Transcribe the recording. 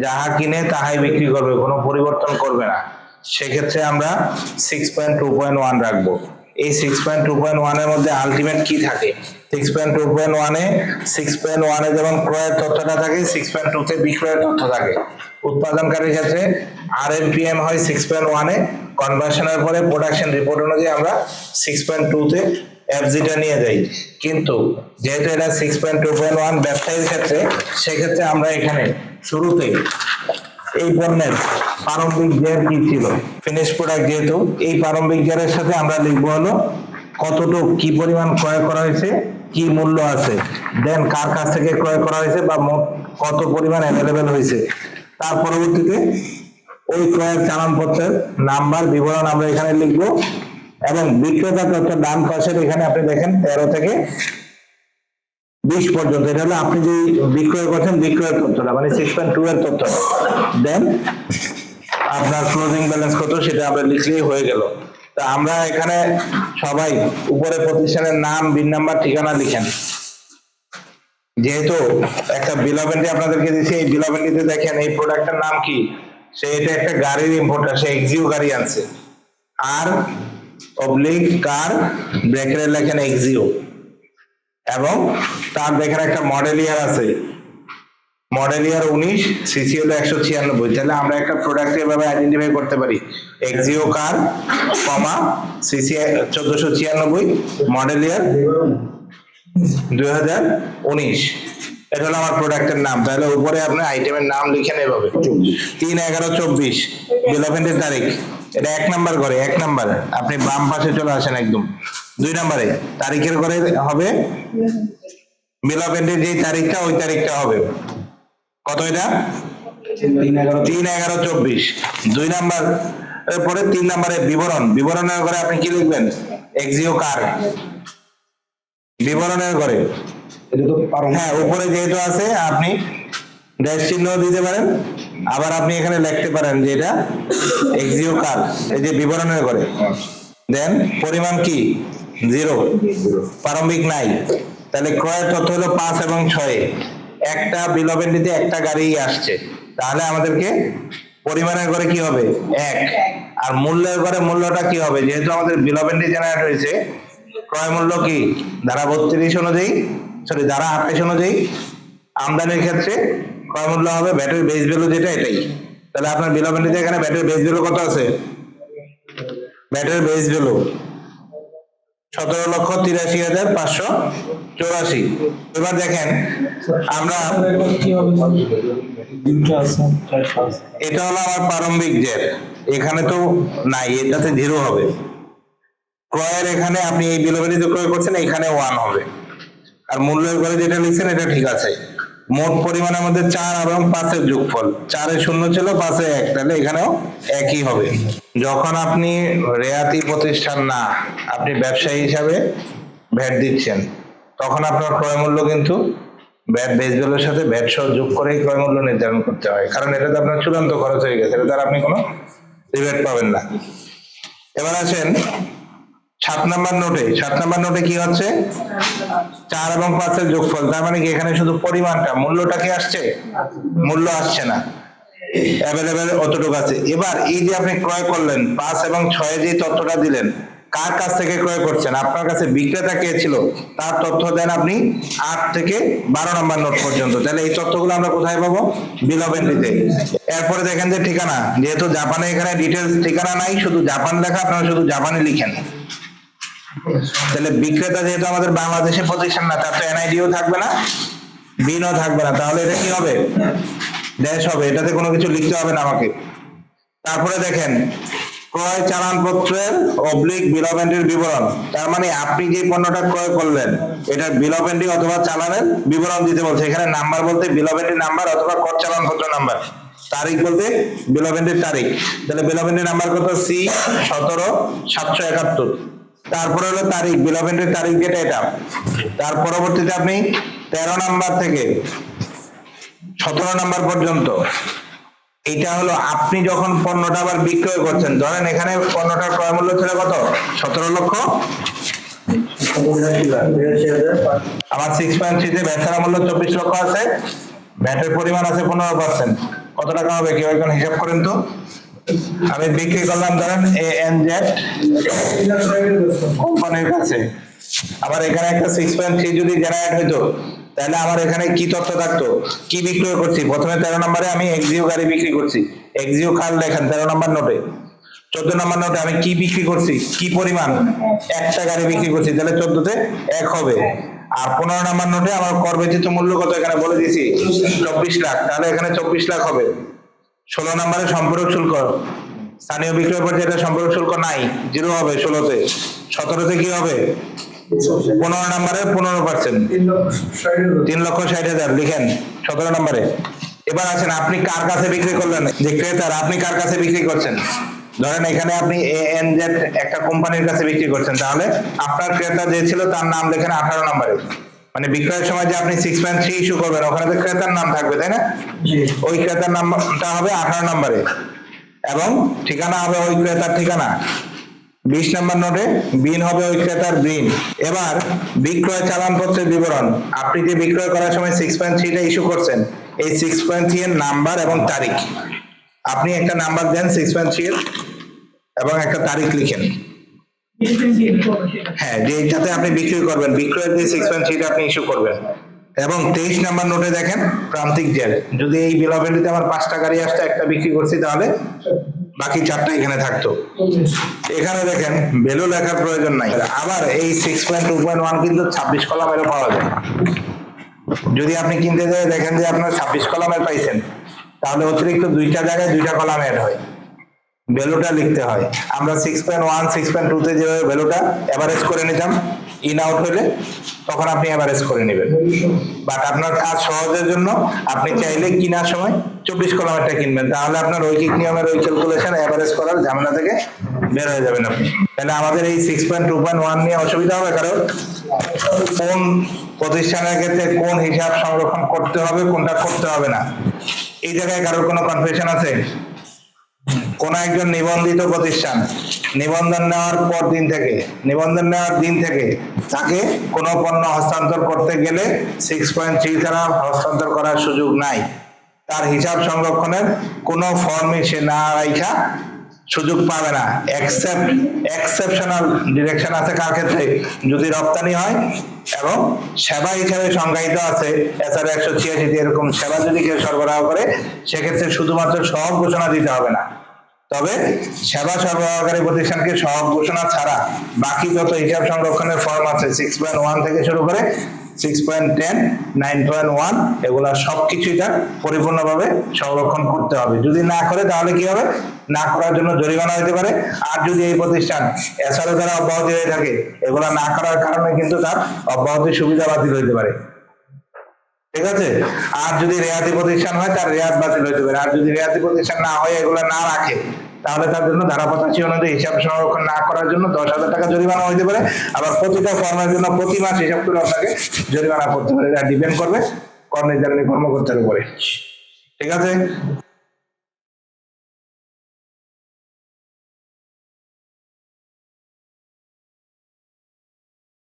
যাহা কিনে তাহাই বিক্রি করবে, কোনো পরিবর্তন করবে না। সেক্ষেত্রে আমরা 6.2.1 রাখবো। এই 6.2.1 এর মধ্যে আলটিমেট কি থাকে? 6.2.1 এ 6.1 এ যেমন ক্রয়ের তথ্যটা থাকে, 6.2 তে বিক্রয়ের তথ্য থাকে। উৎপাদনকারীর ক্ষেত্রে আরএমপিএম হয় 6.1 এ, কনভার্সনের পরে প্রোডাকশন রিপোর্ট অনুযায়ী আমরা 6.2 তে এফজিটা নিয়ে যাই। কিন্তু যেহেতু এটা 6.2.1 ব্যবসায়ীর ক্ষেত্রে, সেক্ষেত্রে আমরা এখানে শুরুতে এই পণ্যের প্রারম্ভিক জের কি ছিল, ফিনিশ প্রোডাক্ট, যেহেতু এই প্রারম্ভিক জেরের সাথে আমরা লিখবো হলো কতটুকু কি পরিমাণ ক্রয় করা হয়েছে, কি মূল্য আছে, দেন কার কাছ থেকে ক্রয় করা হয়েছে বা মোট কত পরিমাণ অ্যাভেলেবেল হয়েছে। তার পরবর্তীতে ওই ক্রয়ের চালানপত্রের নাম্বার বিবরণ আমরা এখানে লিখবো, এবং বিক্রেতা তথ্য ডান পাশের এখানে আপনি দেখেন 13 থেকে 20 পর্যন্ত, এটা হলো আপনি যে বিক্রয় করছেন বিক্রয়ের তথ্যটা, মানে 6.2 এর তথ্য। দেন আপনার ক্লোজিং ব্যালেন্স কত সেটা আমরা লিখলেই হয়ে গেল। তা আমরা এখানে সবাই উপরে প্রতিষ্ঠানের নাম, বিল নাম্বার, ঠিকানা লিখেন। যেহেতু একটা বিল অফ এন্ট্রি আপনাদেরকে দিচ্ছি, এই বিল অফ এন্ট্রিতে দেখেন এই প্রোডাক্টের নাম কি, সে এটা একটা গাড়ির ইম্পোর্টার, সে এক্সিও গাড়ি আনছে, আর অবলিক কার ব্র্যাকেটে লেখেন এক্সিও, এবং তার দেখেন একটা মডেল ইয়ার আছে, মডেল ইয়ার 19, সিসি হলো 196। তাহলে আমরা একটা প্রোডাক্ট এভাবে আইডেন্টিফাই করতে পারি, এক্সিও কার কমা সিসি 1496, মডেল ইয়ার 2019, এটা হলো আমার প্রোডাক্টের নাম। তাহলে উপরে আপনি আইটেমের নাম লিখেন এভাবে 3/11/24, বিল অফ এন্ট্রির তারিখ, এটা 1 নাম্বার করে, 1 নাম্বার আপনি বাম পাশে চলে আসেন একদম। 2 নাম্বারে তারিখের করে হবে বিল অফ এন্ট্রির যে তারিখটা, ওই তারিখটা হবে কত, এটা 3/11/24। 2 নাম্বার পরে 3 নাম্বারে বিবরণ, বিবরণের ঘরে আপনি কি লিখবেন, এক্সিও কার, বিবরণের ঘরে হ্যাঁ উপরে যেহেতু আছে আপনি ড্যাশ চিহ্ন দিতে পারেন, আবার আপনি এখানে লিখতে পারেন যে এটা এক্সিও কার, এই যে বিবরণের ঘরে। দেন পরিমাণ কি 0, প্রারম্ভিক নাই। তাহলে ক্রয়ের তথ্য হলো 5 এবং 6, একটা বিল অফ এন্ট্রিতে একটা গাড়ি আসছে, তাহলে আমাদেরকে পরিমাণের ঘরে কি হবে 1, আর মূল্যের ঘরে মূল্যটা কি হবে, যেহেতু আমাদের বিল অফ এন্ট্রি জেনারেট হয়েছে, ক্রয় মূল্য কি ধারা 32 অনুযায়ী, সরি ধারা 28 অনুযায়ী আমদানির ক্ষেত্রে ক্রয় মূল্য হবে ভ্যাটের বেস ভ্যালু যেটা, এটাই। তাহলে আপনার বিল অফ এন্ট্রিতে এখানে ভ্যাটের বেস ভ্যালু কত আছে, ভ্যাটের বেস ভ্যালু 17,83,584। এবার দেখেন আমরা, এটা হলো আমার প্রারম্ভিক জের, এখানে তো নাই, এটাতে 0 হবে। ক্রয়ের এখানে আপনি এই বিল অফ এন্ট্রিতে ক্রয় করছেন, এখানে 1 হবে, আর মূল্যের ঘরে যেটা লিখছেন এটা ঠিক আছে। মোট পরিমাণের মধ্যে 4 এবং 5 এর যোগফল, 4 এ 0 ছিল, 5 এ 1, তাহলে এখানেও একই হবে। যখন আপনি রেয়াতি প্রতিষ্ঠান না, আপনি ব্যবসায়ী হিসাবে ভ্যাট দিচ্ছেন, তখন আপনার ক্রয় মূল্য কিন্তু ভ্যাট বেস ভ্যালুর সাথে ভ্যাট সহ যোগ করেই ক্রয় মূল্য নির্ধারণ করতে হয়, কারণ এটাতে আপনার চূড়ান্ত খরচ হয়ে গেছে, এটা আপনি কোনো রিবেট পাবেন না। এবার আসেন 7 নাম্বার নোটে। 7 নাম্বার নোটে কি হচ্ছে, 4 এবং 5 এর যোগফল, তার মানে কি এখানে শুধু পরিমাণটা, মূল্যটা কি আসছে, মূল্য আসছে না, অ্যাভেলেবেল অতটুকু আছে। এবার এই যে আপনি ক্রয় করলেন 5 এবং 6 যে তথ্যটা দিলেন, কার কাছ থেকে ক্রয় করছেন, আপনার কাছে বিক্রেতা কে ছিল তার তথ্য দেন আপনি 8 থেকে 12 নাম্বার নোট পর্যন্ত। তাহলে এই তথ্যগুলো আমরা কোথায় পাবো, বিল অফ এন্ট্রিতে। এরপরে দেখেন যে ঠিকানা, যেহেতু জাপানে এখানে ডিটেলস ঠিকানা নাই, শুধু জাপান লেখা, আপনারা শুধু জাপানি লিখেন। তাহলে বিক্রেতা যেহেতু আমাদের বাংলাদেশের প্রতিষ্ঠান না, তার তো এনআইডিও থাকবে না, বিনও থাকবে না, তাহলে এটা কি হবে, ড্যাশ হবে, এটাতে কোনো কিছু লিখতে হবে না আমাকে। তারপরে দেখেন ক্রয় চালানপত্রের অবলিক বিল অফ এন্ট্রির বিবরণ, তার মানে আপনি যে পণ্যটা ক্রয় করলেন এটার বিল অফ এন্ট্রি অথবা চালানের বিবরণ দিতে বলছে। এখানে নাম্বার বলতে বিল অফ এন্ট্রি নাম্বার অথবা কর চালানপত্র নাম্বার, তারিখ বলতে বিল অফ এন্ট্রির তারিখ। তাহলে বিল অফ এন্ট্রি নাম্বার কত, C17771। তারপরে হলো তারিখ, বিল অফ এন্ট্রির তারিখ যেটা এটা। তার পরবর্তীতে আপনি 13 নাম্বার থেকে 17 নাম্বার পর্যন্ত, এটা হলো আপনি যখন পণ্যটা আবার বিক্রয় করছেন, ধরেন এখানে পণ্যটার ক্রয় মূল্য ছিল কত, 17 লক্ষ, আমার 6.3 তে ভ্যাট ছাড়া মূল্য 24 লক্ষ আছে, ভ্যাটের পরিমাণ আছে 15%, কত টাকা হবে কেউ একজন হিসাব করেন তো। আমি বিক্রি করলাম ধরেন ANZ কোম্পানির কাছে, আবার এখানে একটা 6.3 যদি জেনারেট হইতো তাহলে আমার এখানে কি তথ্য থাকতো, কি বিক্রয় করছি। প্রথমে 13 নম্বরে আমি এক্সিও গাড়ি বিক্রি করছি, এক্সিও খাল লেখেন 13 নম্বর নোটে। 14 নম্বর নোটে আমি কি বিক্রি করছি, কি পরিমাণ, একটা গাড়ি বিক্রি করছি, তাহলে 14 তে 1 হবে। আর 15 নম্বর নোটে আমার কর ব্যতীত মূল্য কত এখানে বলে দিছি 24 লাখ, তাহলে এখানে 24 লাখ হবে। 16 নম্বরে সম্পূরক শুল্ক, স্থানীয় বিক্রয় পর্যায়ে এটা সম্পূরক শুল্ক নাই, 0 হবে 16 তে। 17 তে কি হবে 15 নম্বরে 15%, 3,60,000 লিখেন 17 নম্বরে। এবার আসেন আপনি কার কাছে বিক্রি করলেন, যে ক্রেতার, আপনি কার কাছে বিক্রি করছেন। ধরেন এখানে আপনি ANZ একটা কোম্পানির কাছে বিক্রি করছেন, তাহলে আপনার ক্রেতা যে ছিল তার নাম লেখেন 18 নম্বরে। মানে বিক্রয়ের সময় যে আপনি 6.3 ইস্যু করবেন ওখানে তো ক্রেতার নাম থাকবে, তাই না? ওই ক্রেতার নামটা হবে 18 নম্বরে এবং ঠিকানা হবে ওই ক্রেতার ঠিকানা। 20 নম্বর নোটে বিন হবে ওই ক্রেতার বিন। এবার বিক্রয় চালানপত্রের বিবরণ, আপনি যে বিক্রয় করার সময় 6.3 টা ইস্যু করছেন, এই 6.3 এর নাম্বার এবং তারিখ, আপনি একটা নাম্বার দেন 6.3 এর এবং একটা তারিখ লিখেন। হ্যাঁ, যেটাতে আপনি বিক্রি করবেন, বিক্রয়ের যে 6.3 টা আপনি ইস্যু করবেন। এবং 23 নাম্বার নোটে দেখেন প্রান্তিক জের, যদি এই বিল অফ ভ্যালুতে আমার 5টা গাড়ি আসতো, একটা বিক্রি করছি, তাহলে বাকি 4টা এখানে থাকতো। এখানে দেখেন ভ্যালু লেখার প্রয়োজন নাই। আবার এই 6.2.1 কিন্তু 26 কলামেরও পাওয়া যায়। যদি আপনি কিনতে যেয়ে দেখেন যে আপনার 26 কলামের পাইছেন, তাহলে অতিরিক্ত 2টা জায়গায় 2টা কলাম অ্যাড হয়, ভ্যালুটা লিখতে হয়। আমরা 6.1 6.2 তে যেভাবে ভ্যালুটা এভারেজ করে নিতাম, ইন আউট হইলে তখন আপনি এভারেজ করে নেবেন। বাট আপনার কাজ সহজের জন্য আপনি চাইলে কেনার সময় 24 কলামেরটা কিনবেন, তাহলে আপনার ঐকিক নিয়মের ওই ক্যালকুলেশন এভারেজ করার ঝামেলা থেকে বের হয়ে যাবেন আপনি। তাহলে আমাদের এই 6.2.1 নিয়ে অসুবিধা হবে কারণ, কোন প্রতিষ্ঠানের ক্ষেত্রে কোন হিসাব সংরক্ষণ করতে হবে কোনটা করতে হবে না, এই জায়গায় কারোর কোনো কনফিউশন আছে? কোন একজন নিবন্ধিত প্রতিষ্ঠান নিবন্ধন নেওয়ার দিন থেকে তাকে কোনো পণ্য হস্তান্তর করতে গেলে 6.3 ছাড়া হস্তান্তর করার সুযোগ নাই। তার হিসাব সংরক্ষণের কোনো ফর্মই সে না রাখা সুযোগ পাবে না, এক্সেপশনাল ডিরেকশন আছে কার ক্ষেত্রে, যদি রপ্তানি হয় এবং সেবা হিসাবে সংজ্ঞায়িত আছে SR 186 এরকম সেবা যদি কেউ সরবরাহ করে, সেক্ষেত্রে শুধুমাত্র সহগ ঘোষণা দিতে হবে না। তবে সেবা সরবরাহকারী প্রতিষ্ঠানকে সহগ ঘোষণা ছাড়া বাকি যত হিসাব সংরক্ষণের ফর্ম আছে 6.1 থেকে শুরু করে 6.10 9.1 এগুলা সবকিছুই তার পরিপূর্ণভাবে সংরক্ষণ করতে হবে। যদি না করে তাহলে কি হবে, না করার জন্য জরিমানা হতে পারে। আর যদি এই প্রতিষ্ঠান এছাড়াও যারা অব্যাহতি হয়ে থাকে, এগুলা না করার কারণে কিন্তু তার অব্যাহতির সুবিধা বাতিল হইতে পারে, ঠিক আছে? আর যদি রেয়াতি প্রতিষ্ঠান হয় তার রেয়াত বাতিল হইতে পারে। আর যদি রেয়াতি প্রতিষ্ঠান না হয়, এগুলো না রাখে, তাহলে তার জন্য ধারা 85 অনুযায়ী হিসাব সংরক্ষণ না করার জন্য 10,000 টাকা জরিমানা হইতে পারে। আবার প্রতিটা ফর্মের জন্য প্রতি মাস হিসাব করে আপনাকে জরিমানা করতে পারে। এটা ডিপেন্ড করবে কর নির্ধারণী কর্মকর্তার উপরে, ঠিক আছে?